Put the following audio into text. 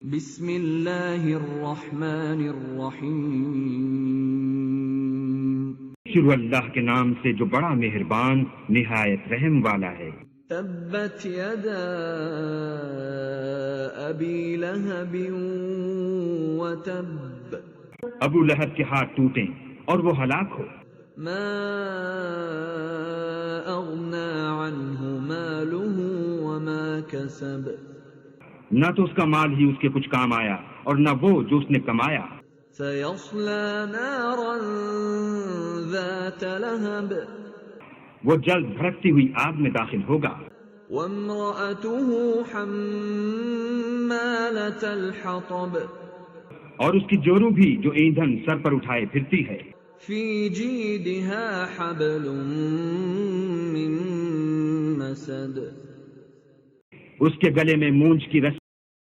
बिस्मिल्लाहिर्रहमानिर्रहीम। शुरू अल्लाह के नाम से जो बड़ा मेहरबान निहायत रहम वाला है। तब्बत यदा अबी लहब व तब। अबू लहब के हाथ टूटें और वो हलाक हो। मा अग़ना अन्हु मालुहु व मा कसब। न तो उसका माल ही उसके कुछ काम आया और न वो जो उसने कमाया। सयस्ला नारन ज़ात लहब। वो जल्द भड़कती हुई आग में दाखिल होगा। वम्रअतुहु हम्मालतल हतब। और उसकी जोरू भी जो ईंधन सर पर उठाए फिरती है। फी जीदिहा हब्लुम मिन मसद। उसके गले में मूंज की रस्सी